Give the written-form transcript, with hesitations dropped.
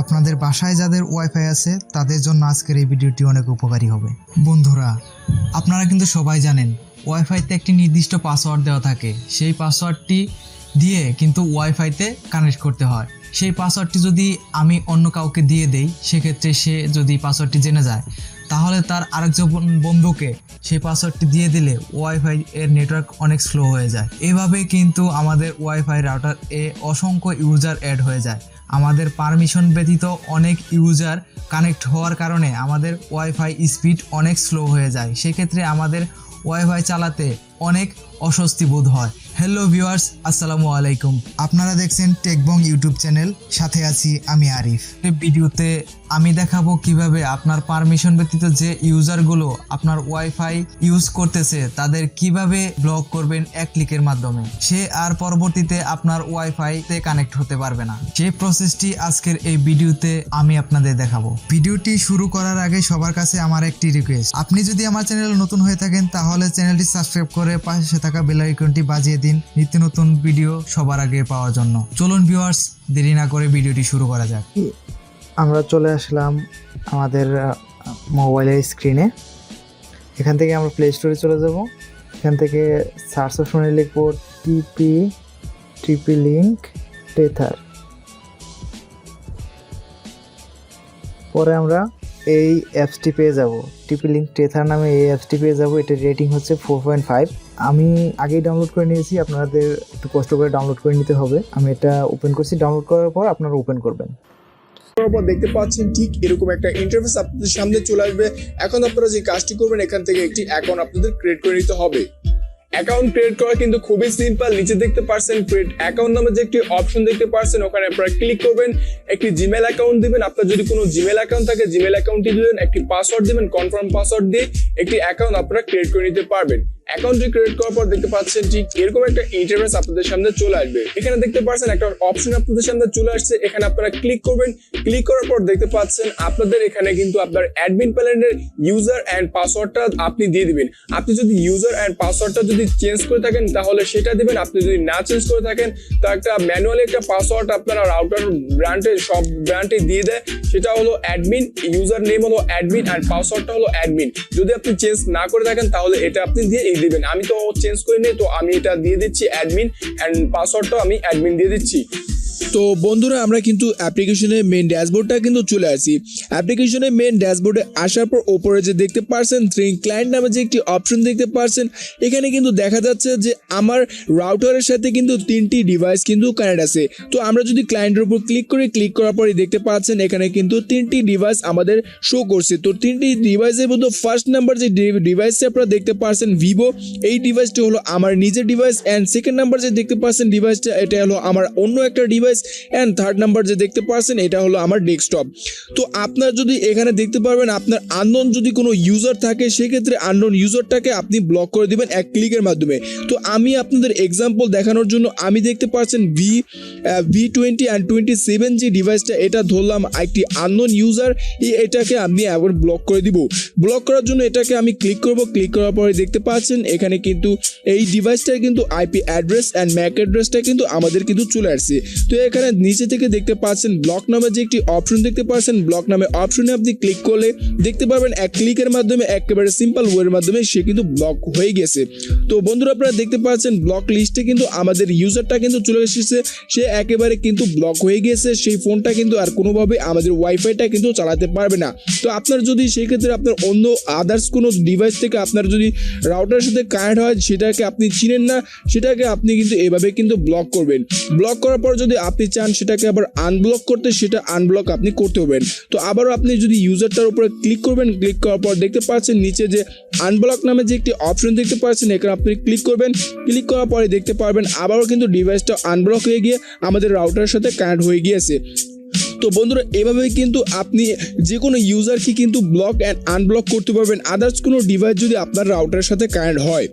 আপনাদের বাসায় যাদের ওয়াইফাই আছে তাদের জন্য আজকের এই ভিডিওটি অনেক উপকারী হবে। বন্ধুরা, আপনারা কিন্তু সবাই জানেন ওয়াইফাইতে একটি নির্দিষ্ট পাসওয়ার্ড দেওয়া থাকে। সেই পাসওয়ার্ডটি দিয়ে কিন্তু ওয়াইফাইতে কানেক্ট করতে হয়। সেই পাসওয়ার্ডটি যদি আমি অন্য কাউকে দিয়ে দেই, সেক্ষেত্রে সে যদি পাসওয়ার্ডটি জেনে যায়, তাহলে তার আরেকজন বন্ধুকে সেই পাসওয়ার্ডটি দিয়ে দিলে ওয়াইফাই এর নেটওয়ার্ক অনেক স্লো হয়ে যায়। এভাবে কিন্তু আমাদের ওয়াইফাই রাউটার এ অসংখ্য ইউজার অ্যাড হয়ে যায়। আমাদের পারমিশন ব্যতীত অনেক ইউজার কানেক্ট হওয়ার কারণে আমাদের ওয়াইফাই স্পিড অনেক স্লো হয়ে যায়। সেক্ষেত্রে আমাদের ওয়াইফাই চালাতে অনেক অস্বস্তি বোধ হয়। হ্যালো ভিউয়ার্স, আসসালামু আলাইকুম। আপনারা দেখছেন টেকবং ইউটিউব চ্যানেল, সাথে আছি আমি আরিফ। এই ভিডিওতে আমি দেখাবো কিভাবে আপনার পারমিশন ব্যতীত যে ইউজারগুলো আপনার ওয়াইফাই ইউজ করতেছে তাদের কিভাবে ব্লক করবেন এক ক্লিকের মাধ্যমে। সে আর পরবর্তীতে আপনার ওয়াইফাইতে কানেক্ট হতে পারবে না। সেই প্রসেসটি আজকের এই ভিডিওতে আমি আপনাদের দেখাবো। ভিডিওটি শুরু করার আগে সবার কাছে আমার একটি রিকোয়েস্ট, আপনি যদি আমার চ্যানেলে নতুন হয়ে থাকেন তাহলে চ্যানেলটি সাবস্ক্রাইব করে পাশে থাকা বেল আইকনটি বাজিয়ে দিন নিত্য নতুন ভিডিও সবার আগে পাওয়ার জন্য। চলুন ভিউয়ার্স, দেরি না করে ভিডিওটি শুরু করা যাক। আমরা চলে আসলাম আমাদের মোবাইলের স্ক্রিনে। এখান থেকে আমরা প্লে স্টোরে চলে যাব। এখান থেকে সার্চ অপশনে লিখব TP-Link Tether। পরে আমরা এই অ্যাপসটি পেয়ে যাব, TP-Link Tether নামে এই অ্যাপসটি পেয়ে যাব। এটার রেটিং হচ্ছে 4.5। আমি আগেই ডাউনলোড করে নিয়েছি, আপনাদের একটু কষ্ট করে ডাউনলোড করে নিতে হবে। আমি এটা ওপেন করছি। ডাউনলোড করার পর আপনারা ওপেন করবেন। দেখতে পাচ্ছেন ঠিক এরকম একটা ইন্টারফেস আপনাদের সামনে চলে আসবে। এখন আপনারা যে কাজটি করবেন, এখান থেকে একটি অ্যাকাউন্ট আপনাদের ক্রিয়েট করে নিতে হবে। অ্যাকাউন্ট ক্রিয়েট করা কিন্তু খুবই সিম্পল। নিচে দেখতে পাচ্ছেন ক্রিয়েট অ্যাকাউন্ট নামে যে একটি অপশন দেখতে পাচ্ছেন, ওখানে আপনারা ক্লিক করবেন। একটি জিমেল অ্যাকাউন্ট দিবেন। আপনার যদি কোনো জিমেল অ্যাকাউন্ট থাকে জিমেল অ্যাকাউন্টটি দিবেন, একটি পাসওয়ার্ড দিবেন, কনফার্ম পাসওয়ার্ড দিয়ে একটি অ্যাকাউন্ট আপনারা ক্রিয়েট করে নিতে পারবেন। অ্যাকাউন্টটি ক্রিয়েট করার পর দেখতে পাচ্ছেন ঠিক এরকম একটা ইন্টারফেস আপনাদের সামনে চলে আসবে। এখানে দেখতে পাচ্ছেন একটা অপশন আপনাদের সামনে চলে আসছে, এখানে আপনারা ক্লিক করবেন। ক্লিক করার পর দেখতে পাচ্ছেন আপনাদের এখানে কিন্তু আপনার অ্যাডমিন প্যানেলের ইউজার অ্যান্ড পাসওয়ার্ডটা আপনি দিয়ে দিবেন। আপনি যদি ইউজার অ্যান্ড পাসওয়ার্ডটা যদি চেঞ্জ করে থাকেন তাহলে সেটা দিবেন। আপনি যদি না চেঞ্জ করে থাকেন তো একটা ম্যানুয়ালি একটা পাসওয়ার্ড আপনারা রাউটার ব্র্যান্ডে সব ব্র্যান্ডে দিয়ে দেয়, সেটা হলো অ্যাডমিন। ইউজার নেম হলো অ্যাডমিন আর পাসওয়ার্ডটা হলো অ্যাডমিন। যদি আপনি চেঞ্জ না করে থাকেন তাহলে এটা আপনি দিয়ে দিবেন। আমি তো চেঞ্জ করে নিই, তো আমি এটা দিয়ে দিচ্ছি অ্যাডমিন, এন্ড পাসওয়ার্ডটাও আমি অ্যাডমিন দিয়ে দিচ্ছি। তো বন্ধুরা, আমরা কিন্তু অ্যাপ্লিকেশনের মেইন ড্যাশবোর্ডটা কিন্তু চলে আসি। অ্যাপ্লিকেশনের মেইন ড্যাশবোর্ডে আসার পর ওপরে যে দেখতে পাচ্ছেন ক্লায়েন্ট নামে যে একটি অপশন দেখতে পাচ্ছেন, এখানে কিন্তু দেখা যাচ্ছে যে আমার রাউটারের সাথে কিন্তু 3টি ডিভাইস কিন্তু কানেক্ট আছে। তো আমরা যদি ক্লায়েন্টের উপর ক্লিক করি, ক্লিক করার পরে দেখতে পাচ্ছেন এখানে কিন্তু 3টি ডিভাইস আমাদের শো করছে। তো 3টি ডিভাইসের মধ্যে ফার্স্ট নাম্বার যে ডিভাইসটা আপনারা দেখতে পাচ্ছেন ভিভো, এই ডিভাইসটি হলো আমার নিজের ডিভাইস। অ্যান্ড সেকেন্ড নাম্বার যে দেখতে পাচ্ছেন ডিভাইসটা, এটা হলো আমার অন্য একটা ডিভাইস। এন্ড থার্ড নাম্বার যে দেখতে পাচ্ছেন এটা হলো আমার ডেস্কটপ। তো আপনার যদি এখানে দেখতে পারবেন আপনার আননোন যদি কোনো ইউজার থাকে, সেক্ষেত্রে আননোন ইউজারটাকে আপনি ব্লক করে দিবেন এক ক্লিকের মাধ্যমে। তো আমি আপনাদের এক্সাম্পল দেখানোর জন্য আমি দেখতে পাচ্ছেন V20 and 27 যে ডিভাইসটা, এটা ধরলাম একটি আননোন ইউজার, এটাকে আমি আবার ব্লক করে দিব। ব্লক করার জন্য এটাকে আমি ক্লিক করব। ক্লিক করার পরে দেখতে পাচ্ছেন এখানে কিন্তু এই ডিভাইসটার কিন্তু আইপি অ্যাড্রেস অ্যান্ড ম্যাক অ্যাড্রেসটা কিন্তু আমাদের কিন্তু চলে আসছে। তো এখানে নিচে থেকে দেখতে পাচ্ছেন ব্লক নামে যে একটি অপশন দেখতে পাচ্ছেন, ব্লক নামে অপশনে আপনি ক্লিক করলে দেখতে পারবেন এক ক্লিকের মাধ্যমে একেবারে সিম্পল ওয়ের মাধ্যমে সে কিন্তু ব্লক হয়ে গেছে। তো বন্ধুরা, আপনারা দেখতে পাচ্ছেন ব্লক লিস্টে কিন্তু আমাদের ইউজারটা কিন্তু চলে এসেছে, সে একেবারে কিন্তু ব্লক হয়ে গেছে। সেই ফোনটা কিন্তু আর কোনোভাবে আমাদের ওয়াইফাইটা কিন্তু চালাতে পারবে না। তো আপনার যদি সেই ক্ষেত্রে আপনার অন্য আদার্স কোনো ডিভাইস থেকে আপনার যদি রাউটারের সাথে কানেক্ট হয়, সেটাকে আপনি চিনেন না, সেটাকে আপনি কিন্তু এভাবে কিন্তু ব্লক করবেন। ব্লক করার পর যদি আপনি চান সেটাকে আবার আনব্লক করতে, সেটা আনব্লক আপনি করতে হবেন। তো আবারও আপনি যদি ইউজারটার উপরে ক্লিক করবেন, ক্লিক করার পর দেখতে পাচ্ছেন নিচে যে আনব্লক নামে যে একটি অপশন দেখতে পাচ্ছেন, এখানে আপনি ক্লিক করবেন। ক্লিক করার পরে দেখতে পারবেন আবারও কিন্তু ডিভাইসটা আনব্লক হয়ে গিয়ে আমাদের রাউটারের সাথে কানেক্ট হয়ে গিয়েছে। তো বন্ধুরা, এভাবেই কিন্তু আপনি যে কোনো ইউজারকে কিন্তু ব্লক অ্যান্ড আনব্লক করতে পারবেন আদার্স কোনো ডিভাইস যদি আপনার রাউটারের সাথে কানেক্ট হয়।